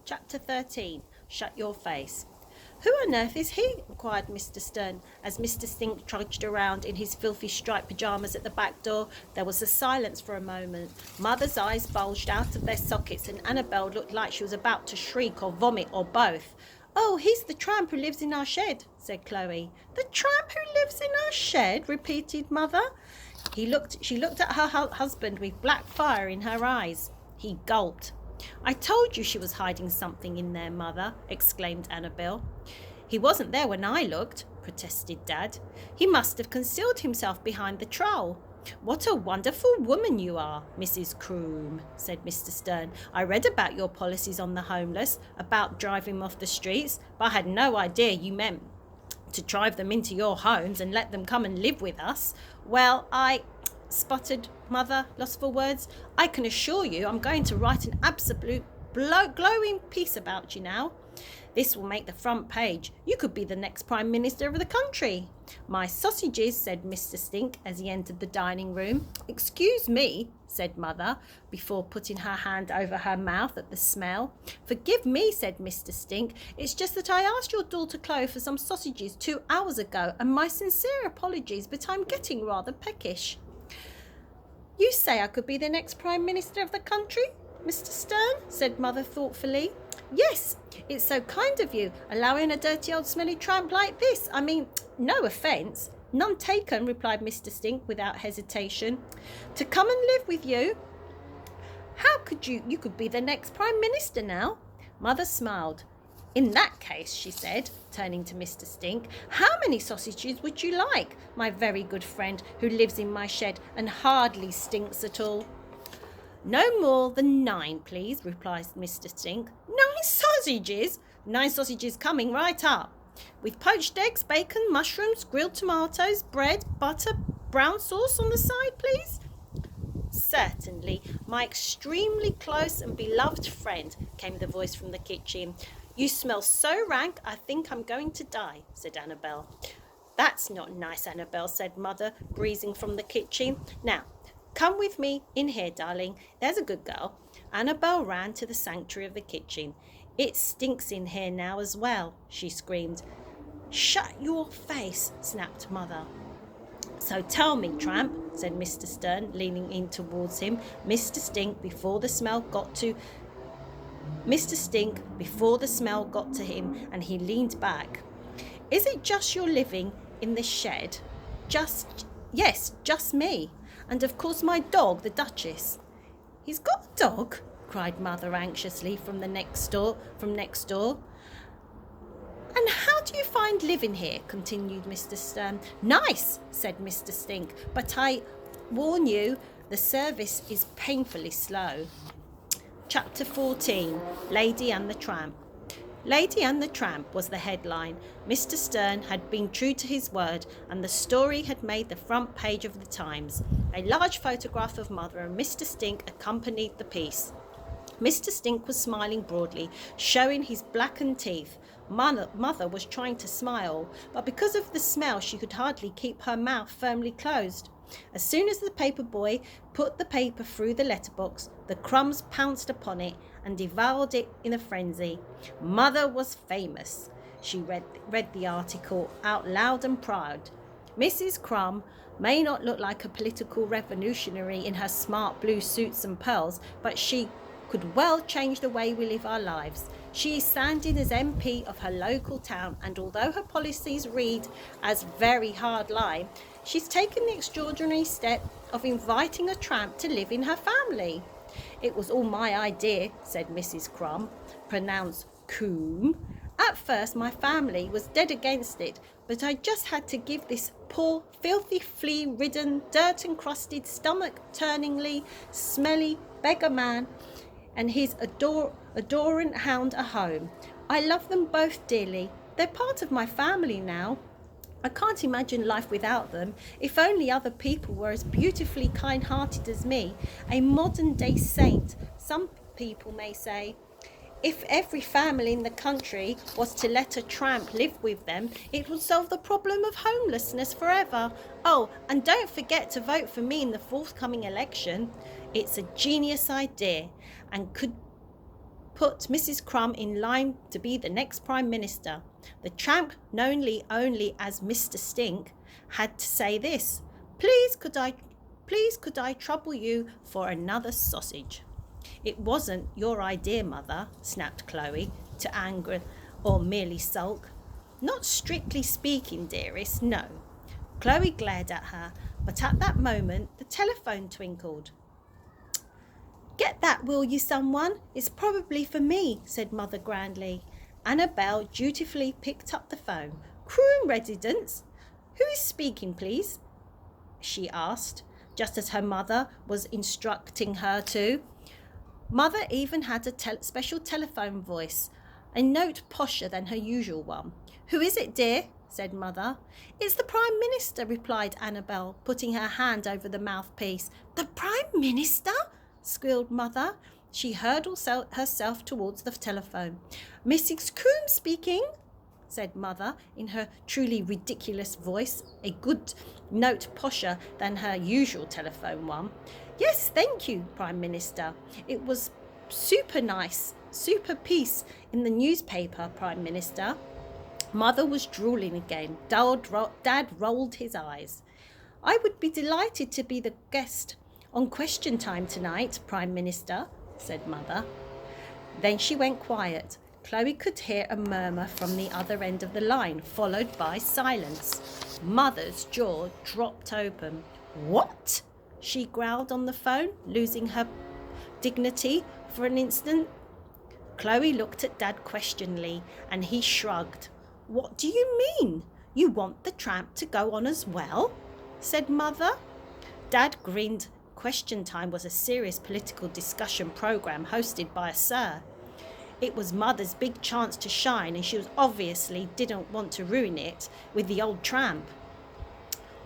Chapter 13. Shut your face. Who on earth is he? Inquired Mr. Stern, as Mr. Stink trudged around in his filthy striped pyjamas at the back door. There was a silence for a moment. Mother's eyes bulged out of their sockets, and Annabel looked like she was about to shriek or vomit or both. "Oh, he's the tramp who lives in our shed," said Chloe. "The tramp who lives in our shed?" repeated Mother. She looked at her husband with black fire in her eyes. He gulped. "I told you she was hiding something in there, Mother," exclaimed Annabel. "He wasn't there when I looked," protested Dad. "He must have concealed himself behind the trowel." "What a wonderful woman you are, Mrs. Croom," said Mr. Stern. "I read about your policies on the homeless, about driving them off the streets, but I had no idea you meant to drive them into your homes and let them come and live with us." "Well, I," sputtered Mother, lost for words. "I can assure you I'm going to write an absolute glowing piece about you now. This will make the front page. You could be the next Prime Minister of the country." "My sausages," said Mr. Stink as he entered the dining room. "Excuse me," said Mother, before putting her hand over her mouth at the smell. "Forgive me," said Mr. Stink. "It's just that I asked your daughter Chloe for some sausages 2 hours ago, and my sincere apologies, but I'm getting rather peckish." "You say I could be the next Prime Minister of the country, Mr. Stern?" said Mother thoughtfully. "Yes, it's so kind of you, allowing a dirty old smelly tramp like this. I mean, no offence." "None taken," replied Mr. Stink without hesitation. "To come and live with you? How could you could be the next Prime Minister now." Mother smiled. "In that case," she said, turning to Mr. Stink, "how many sausages would you like, my very good friend who lives in my shed and hardly stinks at all?" "No more than 9, please," replied Mr. Stink. 9 sausages? 9 sausages coming right up. With poached eggs, bacon, mushrooms, grilled tomatoes, bread, butter, brown sauce on the side, please." "Certainly, my extremely close and beloved friend," came the voice from the kitchen. "You smell so rank, I think I'm going to die," said Annabel. "That's not nice, Annabel," said Mother, breezing from the kitchen. "Now, come with me in here, darling. There's a good girl." Annabel ran to the sanctuary of the kitchen. "It stinks in here now as well," she screamed. "Shut your face," snapped Mother. "So tell me, Tramp," said Mr. Stern, leaning in towards him. Mr. Stink, before the smell got to him, and he leaned back. "Is it just you're living in this shed?" Yes, just me. And of course my dog, the Duchess." "He's got a dog?" cried Mother anxiously from next door. "And how do you find living here?" continued Mr. Stern. "Nice," said Mr. Stink, "but I warn you, the service is painfully slow." Chapter 14. Lady and the Tramp. Lady and the Tramp was the headline. Mr. Stern had been true to his word, and the story had made the front page of the Times. A large photograph of Mother and Mr. Stink accompanied the piece. Mr. Stink was smiling broadly, showing his blackened teeth. Mother was trying to smile, but because of the smell she could hardly keep her mouth firmly closed. As soon as the paper boy put the paper through the letterbox, the crumbs pounced upon it and devoured it in a frenzy. Mother was famous. She read the article out loud and proud. "Mrs. Crumb may not look like a political revolutionary in her smart blue suits and pearls, but she could well change the way we live our lives. She is standing as MP of her local town, and although her policies read as very hard line, she's taken the extraordinary step of inviting a tramp to live in her family." "It was all my idea," said Mrs. Crumb, pronounced Coombe. "At first my family was dead against it, but I just had to give this poor, filthy, flea-ridden, dirt-encrusted, stomach-turningly smelly beggar man and his adorant hound a home. I love them both dearly. They're part of my family now. I can't imagine life without them. If only other people were as beautifully kind-hearted as me, a modern-day saint, some people may say. If every family in the country was to let a tramp live with them, it would solve the problem of homelessness forever. Oh, and don't forget to vote for me in the forthcoming election. It's a genius idea and could put Mrs. Crumb in line to be the next Prime Minister. The tramp, known only as Mr. Stink, had to say this: Please could I trouble you for another sausage? It wasn't your idea, Mother, snapped Chloe, to anger or merely sulk. Not strictly speaking, dearest, no. Chloe glared at her, but at that moment the telephone twinkled. Get that, will you, someone? It's probably for me, said Mother grandly. Annabel dutifully picked up the phone. Croom residence? Who is speaking, please? She asked, just as her mother was instructing her to. Mother even had a special telephone voice, a note posher than her usual one. Who is it, dear? Said Mother. It's the Prime Minister, replied Annabel, putting her hand over the mouthpiece. The Prime Minister? Squealed Mother. She hurled herself towards the telephone. Mrs. Coombe speaking, said Mother in her truly ridiculous voice, a good note posher than her usual telephone one. Yes, thank you, Prime Minister. It was super nice, super piece in the newspaper, Prime Minister. Mother was drooling again. Dad rolled his eyes. I would be delighted to be the guest on Question Time tonight, Prime Minister, said Mother. Then she went quiet. Chloe could hear a murmur from the other end of the line, followed by silence. Mother's jaw dropped open. What? She growled on the phone, losing her dignity for an instant. Chloe looked at Dad questioningly, and he shrugged. What do you mean? You want the tramp to go on as well? Said Mother. Dad grinned. Question Time was a serious political discussion program hosted by a sir. It was Mother's big chance to shine, and she obviously didn't want to ruin it with the old tramp.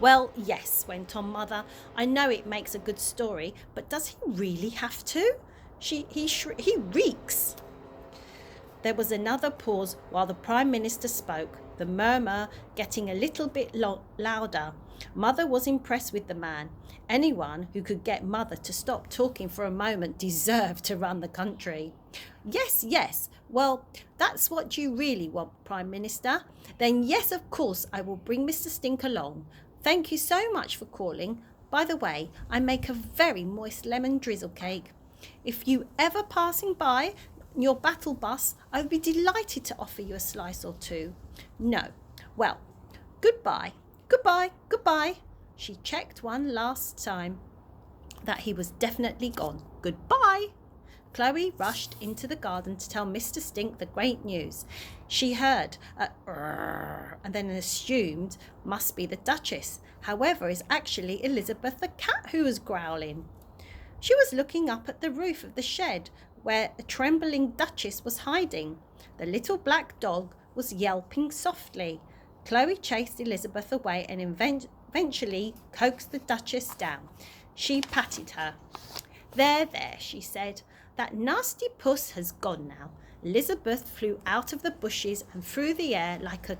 Well, yes, went on Mother. I know it makes a good story, but does he really have to? He reeks. There was another pause while the Prime Minister spoke, the murmur getting a little bit louder. Mother was impressed with the man. Anyone who could get Mother to stop talking for a moment deserved to run the country. Yes. Well, that's what you really want, Prime Minister. Then yes, of course, I will bring Mr. Stink along. Thank you so much for calling. By the way, I make a very moist lemon drizzle cake. If you ever passing by your battle bus, I would be delighted to offer you a slice or two. No. Well, goodbye. She checked one last time that he was definitely gone. Goodbye. Chloe rushed into the garden to tell Mr. Stink the great news. She heard a and then assumed must be the Duchess. However, it's actually Elizabeth the cat who was growling. She was looking up at the roof of the shed where a trembling Duchess was hiding. The little black dog was yelping softly. Chloe chased Elizabeth away and eventually coaxed the Duchess down. She patted her. There, she said. That nasty puss has gone now. Elizabeth flew out of the bushes and through the air like a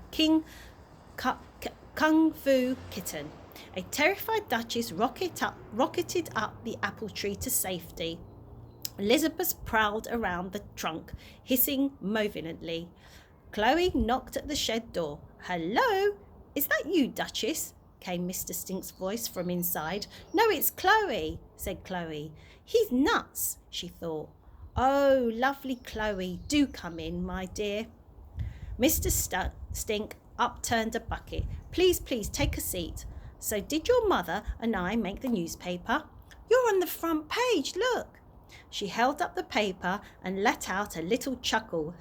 kung fu kitten. A terrified Duchess rocketed up the apple tree to safety. Elizabeth prowled around the trunk, hissing malevolently. Chloe knocked at the shed door. Hello? Is that you, Duchess? Came Mr. Stink's voice from inside. No, it's Chloe, said Chloe. He's nuts, she thought. Oh, lovely Chloe, do come in, my dear. Mr. Stink upturned a bucket. Please, take a seat. So did your mother and I make the newspaper? You're on the front page, look. She held up the paper and let out a little chuckle.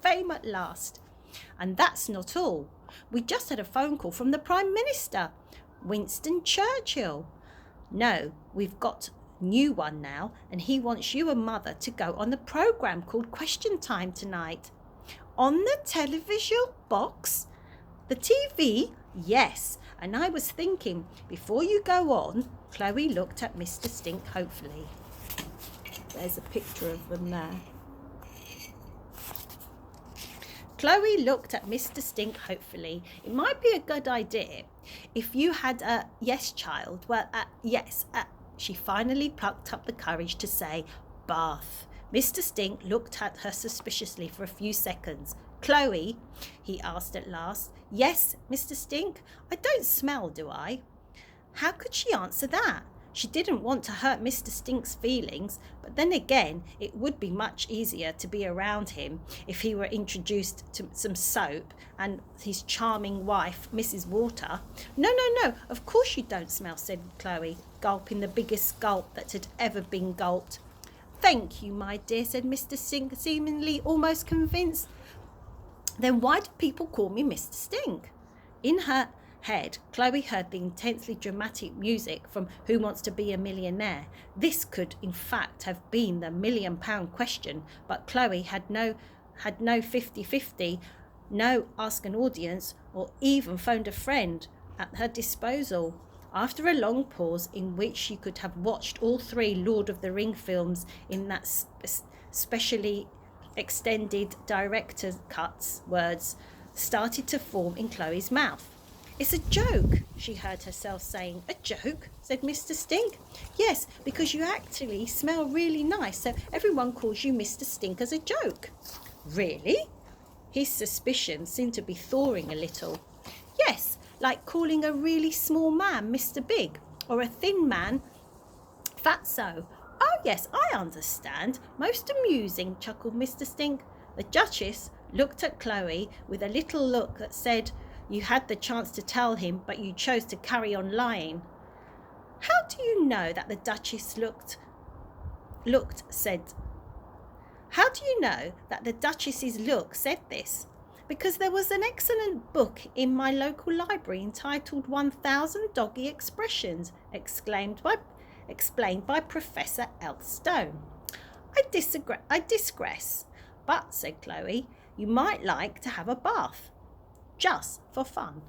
Fame at last. And that's not all. We just had a phone call from the Prime Minister, Winston Churchill. No, we've got a new one now, and he wants you and Mother to go on the programme called Question Time tonight. On the television box? The TV? Yes, and I was thinking, before you go on, Chloe looked at Mr. Stink hopefully. There's a picture of them there. Chloe looked at Mr. Stink hopefully. It might be a good idea if you had a yes, child. Well, yes. She finally plucked up the courage to say bath Mr. Stink looked at her suspiciously for a few seconds. "Chloe," he asked at last. "Yes, Mr. Stink? I don't smell, do I?" How could she answer that? She didn't want to hurt Mr. Stink's feelings, but then again, it would be much easier to be around him if he were introduced to some soap and his charming wife, Mrs. Water. No, of course you don't smell," said Chloe, gulping the biggest gulp that had ever been gulped. "Thank you, my dear," said Mr. Stink, seemingly almost convinced. "Then why do people call me Mr. Stink?" In her head, Chloe heard the intensely dramatic music from Who Wants to Be a Millionaire. This could, in fact, have been the £1,000,000 question, but Chloe had no 50-50, no ask an audience, or even phoned a friend at her disposal. After a long pause, in which she could have watched all 3 Lord of the Ring films in that specially extended director's cuts, words started to form in Chloe's mouth. "It's a joke," she heard herself saying. "A joke?" said Mr. Stink. "Yes, because you actually smell really nice, so everyone calls you Mr. Stink as a joke." "Really?" His suspicion seemed to be thawing a little. "Yes, like calling a really small man Mr. Big, or a thin man Fatso." "Oh, yes, I understand. Most amusing," chuckled Mr. Stink. The Duchess looked at Chloe with a little look that said, "You had the chance to tell him, but you chose to carry on lying." How do you know that the Duchess's look said this? Because there was an excellent book in my local library entitled 1,000 Doggy Expressions, explained by Professor Elstone. I digress. But," said Chloe, "you might like to have a bath. Just for fun."